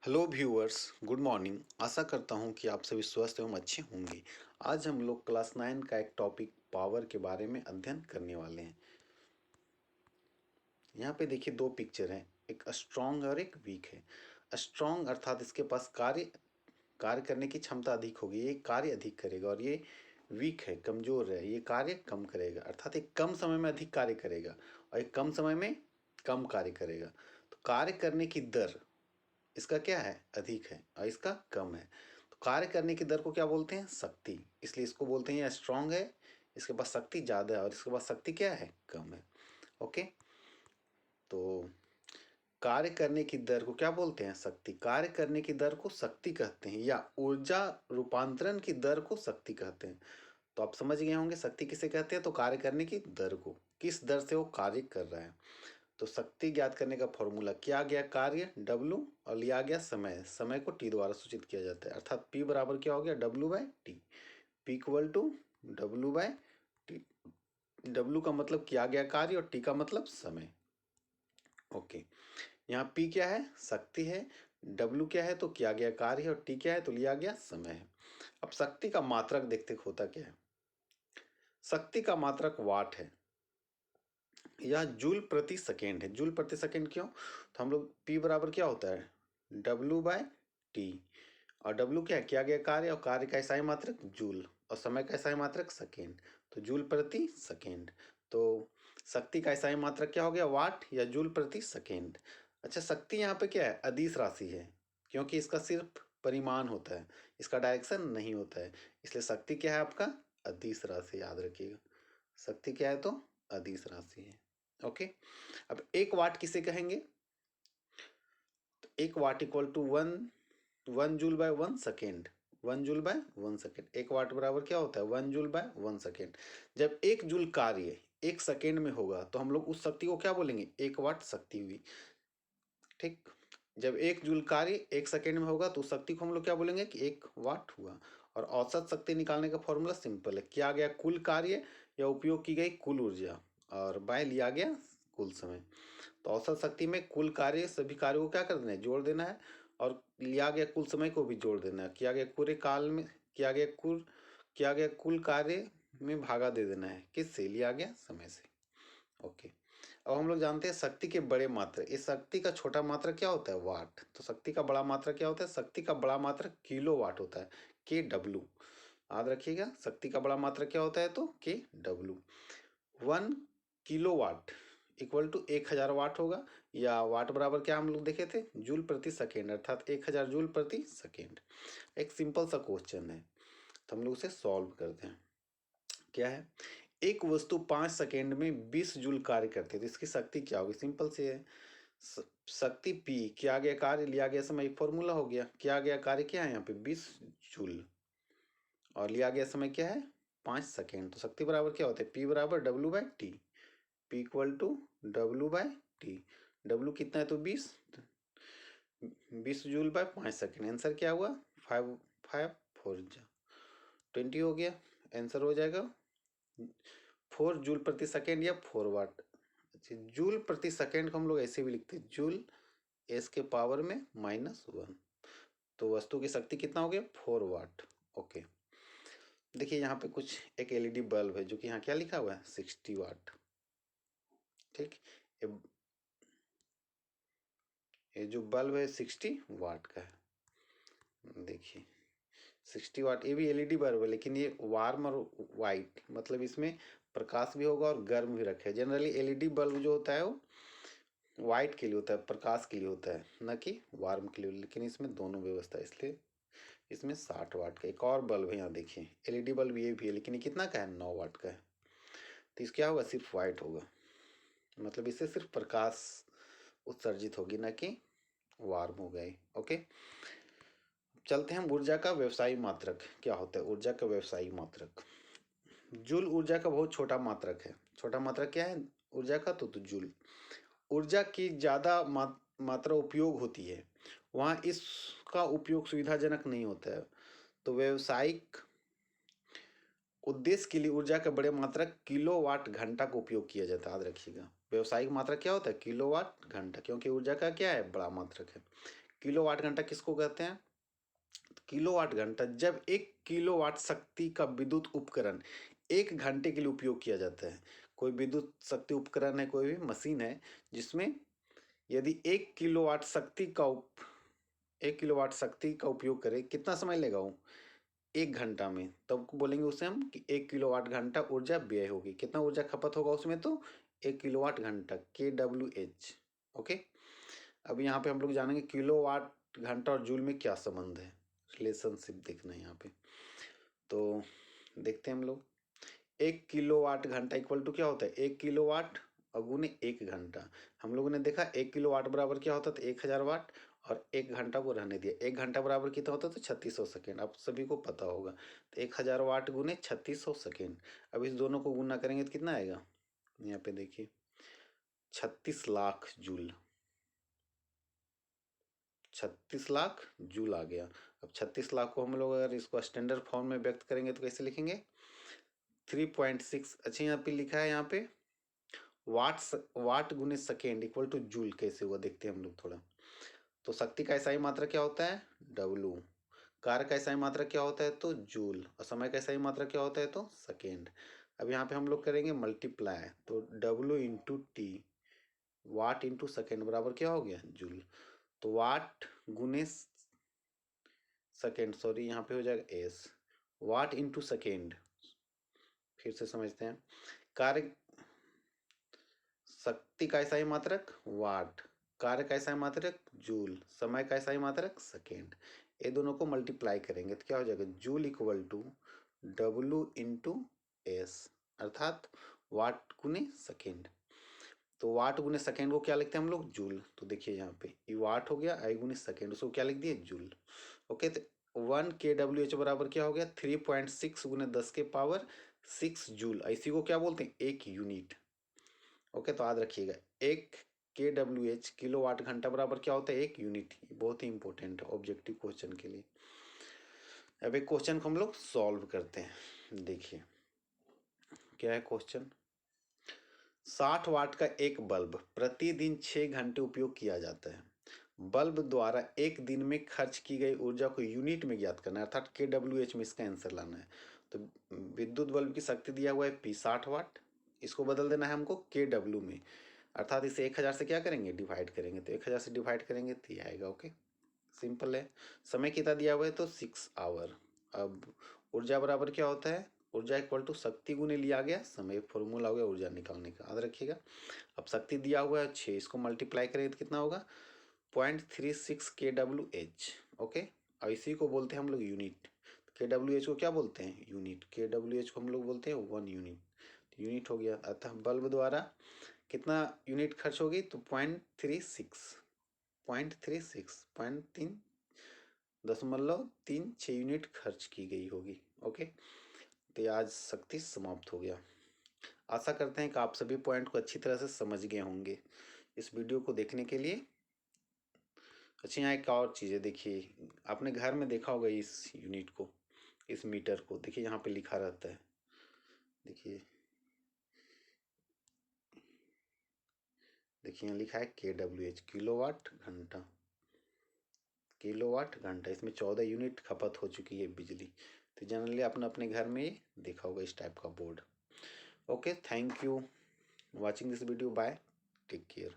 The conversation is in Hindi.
Hello viewers, good morning. आशा करता हूँ कि आप सभी स्वस्थ एवं अच्छे होंगे। आज हम लोग क्लास 9 का एक टॉपिक पावर के बारे में अध्ययन करने वाले हैं। यहाँ पे देखिए दो पिक्चर हैं, एक स्ट्रॉन्ग और एक वीक है। स्ट्रॉन्ग अर्थात इसके पास कार्य कार्य करने की क्षमता अधिक होगी, ये कार्य अधिक करेगा। और ये वीक है, कमज़ोर है, ये कार्य कम करेगा। अर्थात एक कम समय में अधिक कार्य करेगा और एक कम समय में कम कार्य करेगा। तो कार्य करने की दर इसका क्या है, अधिक है, और इसका कम है। तो कार्य करने की दर को क्या बोलते हैं, शक्ति। इसलिए इसको बोलते हैं ये स्ट्रांग है, इसके पास शक्ति ज़्यादा है, और इसके पास शक्ति क्या है, कम है। ओके, तो कार्य करने की दर को क्या बोलते हैं, शक्ति। कार्य करने की दर को शक्ति कहते हैं, या ऊर्जा रूपांतरण की दर को शक्ति कहते हैं। तो आप समझ गए होंगे शक्ति किसे कहते हैं। तो कार्य करने की दर को, किस दर से वो कार्य कर रहा है। तो शक्ति ज्ञात करने का फॉर्मूला, किया गया कार्य W और लिया गया समय, समय को T द्वारा सूचित किया जाता है। अर्थात P बराबर क्या हो गया, W/T। P equal to W/T। W का मतलब किया गया कार्य और T का मतलब समय। ओके, यहाँ P क्या है, शक्ति है, W क्या है तो किया गया कार्य है, और T क्या है तो लिया गया समय है। अब शक्ति का मात्रक देखते होता क्या है। शक्ति का मात्रक वाट है, यह जूल प्रति सेकेंड है। जूल प्रति सेकेंड क्यों, तो हम लोग P बराबर क्या होता है, W/T। और W क्या है, किया गया कार्य, और कार्य का इकाई मात्रक जूल, और समय का इकाई मात्रक सेकेंड। तो जूल प्रति सेकेंड। तो शक्ति का इकाई मात्रक क्या हो गया, वाट या जूल प्रति सेकेंड। अच्छा, शक्ति यहाँ पे क्या है, अदिश राशि है, क्योंकि इसका सिर्फ परिमाण होता है, इसका डायरेक्शन नहीं होता है। इसलिए शक्ति क्या है आपका, अदिश राशि, याद रखिएगा। शक्ति क्या है तो अदिश राशि है। ओके, अब एक वाट किसे कहेंगे, तो एक watt equal to one joule by 1 second. 1 जूल/1 सेकेंड, एक वाट बराबर क्या होता है, 1 जूल/1 सेकेंड। जब 1 जूल कार्य 1 सेकेंड में होगा तो हम लोग उस शक्ति को क्या बोलेंगे, 1 वाट शक्ति हुई। ठीक, जब 1 जूल कार्य 1 सेकेंड में होगा तो उस शक्ति को हम लोग क्या बोलेंगे कि 1 वाट हुआ। और औसत शक्ति निकालने का फॉर्मूला सिंपल है, किया गया कुल कार्य या उपयोग की गई कुल ऊर्जा, और बाय लिया गया कुल समय। तो औसत शक्ति में कुल कार्य, सभी कार्यों को क्या कर देना है, जोड़ देना है, और लिया गया कुल समय को भी जोड़ देना है। किया गया पूरे काल में किया गया कुल कार्य में भागा दे देना है, किससे, लिया गया समय से। ओके, अब हम लोग जानते हैं शक्ति के बड़े मात्रक। इस शक्ति का छोटा मात्रक क्या होता है, वाट। तो शक्ति का बड़ा मात्रक क्या होता है, शक्ति का बड़ा मात्रक किलो वाट होता है, KW। याद रखिएगा, शक्ति का बड़ा मात्रक क्या होता है तो KW। 1 किलोवाट इक्वल टू 1000 वाट होगा, या वाट बराबर क्या हम लोग देखे थे, जूल प्रति सेकेंड, अर्थात 1000 जूल प्रति सेकेंड। एक सिंपल सा क्वेश्चन है, तो हम लोग उसे सॉल्व करते हैं। क्या है, एक वस्तु 5 सेकेंड में 20 जूल कार्य करती है, तो इसकी शक्ति क्या होगी, सिंपल सी है। शक्ति P, किया गया कार्य लिया गया समय, फॉर्मूला हो गया। किया गया कार्य क्या है यहाँ पे, 20 जूल, और लिया गया समय क्या है, 5 सेकेंड। तो शक्ति बराबर क्या होता है, P बराबर W/T। P equal to W/T। W कितना है तो 20 जूल बाय 5 सेकेंड। आंसर क्या हुआ, 20 हो गया। आंसर हो जाएगा 4 जूल प्रति सेकेंड या 4 वाट। अच्छा, जूल प्रति सेकेंड को हम लोग ऐसे भी लिखते हैं, जूल S के पावर में -1। तो वस्तु की शक्ति कितना हो गया, 4 वाट। ओके, देखिए यहाँ पे कुछ एक LED बल्ब है, जो कि यहाँ क्या लिखा हुआ है, 60 वाट। ठीक, ये जो बल्ब है 60 वाट का है। देखिए 60 वाट, ये भी LED बल्ब है, लेकिन ये वार्म और वाइट, मतलब इसमें प्रकाश भी होगा और गर्म भी रखे। जनरली LED बल्ब जो होता है वो वाइट के लिए होता है, प्रकाश के लिए होता है, न कि वार्म के लिए। लेकिन इसमें दोनों व्यवस्था है, इसलिए इसमें 60 वाट का। एक और बल्ब है यहाँ देखिए, LED बल्ब ये भी है, लेकिन ये कितना का है, 9 वाट का है। तो इसका क्या होगा, सिर्फ वाइट होगा, मतलब इससे सिर्फ प्रकाश उत्सर्जित होगी, न कि वार्म हो गए। ओके, चलते हैं ऊर्जा का व्यवसायिक मात्रक क्या होता है। ऊर्जा का व्यवसायिक मात्रक, जूल ऊर्जा का बहुत छोटा मात्रक है। छोटा मात्रक क्या है ऊर्जा का, तो जूल। ऊर्जा की ज़्यादा मात्रा उपयोग होती है, वहाँ इसका उपयोग सुविधाजनक नहीं होता है। तो व्यवसायिक उद्देश्य के लिए ऊर्जा के बड़े मात्रक किलोवाट घंटा का उपयोग किया जाता है। याद रखिएगा, व्यवसायिक मात्रक क्या होता है, किलोवाट घंटा, क्योंकि ऊर्जा का क्या है, बड़ा मात्रक है। किलोवाट घंटा किसको कहते हैं? किलोवाट घंटा जब 1 किलोवाट शक्ति का विद्युत उपकरण 1 घंटे के लिए उपयोग किया जाता है। कोई विद्युत शक्ति उपकरण है, कोई भी मशीन है जिसमें यदि 1 किलोवाट शक्ति का 1 किलोवाट शक्ति का उपयोग करे, कितना समय लेगा वो? 1 घंटा में, तब बोलेंगे उसे हम कि 1 किलोवाट घंटा ऊर्जा व्यय होगी। कितना ऊर्जा खपत होगा उसमें? तो 1 किलोवाट घंटा, kWh। ओके, अब यहाँ पे हम लोग जानेंगे किलोवाट घंटा और जूल में क्या संबंध है, रिलेशनशिप देखना है यहाँ पे। तो देखते हैं हम लोग, 1 किलोवाट घंटा इक्वल टू क्या होता है? 1 किलोवाट और गुने 1 घंटा। हम लोगों ने देखा 1 किलोवाट बराबर क्या होता था? 1000 वाट, और 1 घंटा को रहने दिया। 1 घंटा बराबर कितना होता? तो 3600 सेकेंड, आप सभी को पता होगा। तो 1000 वाट गुने 3600 सेकेंड। अब इस दोनों को गुना करेंगे तो कितना आएगा? यहाँ पे देखिए 36 लाख जूल, 36 लाख जूल आ गया। अब 36 लाख को हम लोग अगर इसको स्टैंडर्ड फॉर्म में व्यक्त करेंगे तो कैसे लिखेंगे? 3.6। अच्छा, यहाँ पे लिखा है, यहाँ पे वाट गुने सेकेंड इक्वल टू जूल। कैसे हुआ देखते हैं हम लोग थोड़ा। तो शक्ति का SI मात्रा क्या होता है? W। कार्य का SI मात्रा क्या होता है? तो जूल। और समय का SI मात्रा क्या होता है? तो सेकेंड। अब यहाँ पे हम लोग करेंगे मल्टीप्लाई, तो W इंटू टी, वाट इंटू सेकेंड बराबर क्या हो गया? जूल। तो वाट गुने सेकेंड, सॉरी यहाँ पे हो जाएगा S, वाट इंटू सेकेंड। फिर से समझते हैं, कार्य शक्ति का SI मात्रक वाट, कार्य का SI मात्रक जूल, समय का SI मात्रक सेकेंड। ये दोनों को मल्टीप्लाई करेंगे तो क्या हो जाएगा? Joule equal to W into S, अर्थात वाट गुने सेकेंड। तो वाट गुने सेकेंड को क्या लिखते हैं हम लोग? जूल। तो देखिए यहाँ पे ये वाट हो गया, आई गुने सेकेंड, उसको क्या लिख दिए? जूल। ओके, तो 1 kWh बराबर क्या हो गया? 3.6 गुने 10 के पावर 6 जूल। इसी को क्या बोलते हैं? 1 यूनिट। ओके, तो याद रखिएगा 1 kWh किलोवाट घंटा बराबर क्या होता है? 1 यूनिट। बहुत ही इंपॉर्टेंट है ऑब्जेक्टिव क्वेश्चन के लिए। अब एक क्वेश्चन को हम लोग सॉल्व करते हैं। देखिए क्या है क्वेश्चन। 60 वाट का एक बल्ब प्रतिदिन 6 घंटे उपयोग किया जाता है। बल्ब द्वारा एक दिन में खर्च की गई ऊर्जा को यूनिट में ज्ञात करना है, अर्थात kWh में इसका आंसर लाना है। तो विद्युत बल्ब की शक्ति दिया हुआ है P 60 वाट, इसको बदल देना है हमको kW में, अर्थात इसे 1000 से क्या करेंगे? डिवाइड करेंगे। तो 1000 से डिवाइड करेंगे तो ये आएगा। ओके, सिंपल है। समय कितना दिया हुआ है? तो 6 आवर। अब ऊर्जा बराबर क्या होता है? ऊर्जा इक्वल टू शक्ति गुने लिया गया समय, फॉर्मूला हो गया ऊर्जा निकालने का, याद रखिएगा। अब शक्ति दिया हुआ है 6, इसको मल्टीप्लाई करेंगे तो कितना होगा? 0.36 kWh। ओके, और इसी को बोलते हैं हम लोग यूनिट। kWh को क्या बोलते हैं? यूनिट। kWh को हम लोग बोलते हैं 1 यूनिट। यूनिट हो गया, अतः बल्ब द्वारा कितना यूनिट खर्च होगी? तो 0.36 यूनिट खर्च की गई होगी। ओके, तो आज शक्ति समाप्त हो गया। आशा करते हैं कि आप सभी पॉइंट को अच्छी तरह से समझ गए होंगे। इस वीडियो को देखने के लिए। अच्छा, यहाँ एक और चीज़ है, देखिए आपने घर में देखा होगा इस यूनिट को, इस मीटर को। देखिए यहाँ पे लिखा रहता है, देखिए देखिए यहाँ लिखा है kWh, किलोवाट घंटा। किलोवाट घंटा, इसमें 14 यूनिट खपत हो चुकी है बिजली। तो जनरली आपने अपने घर में देखा होगा इस टाइप का board. Okay, thank you watching this video, bye, take care.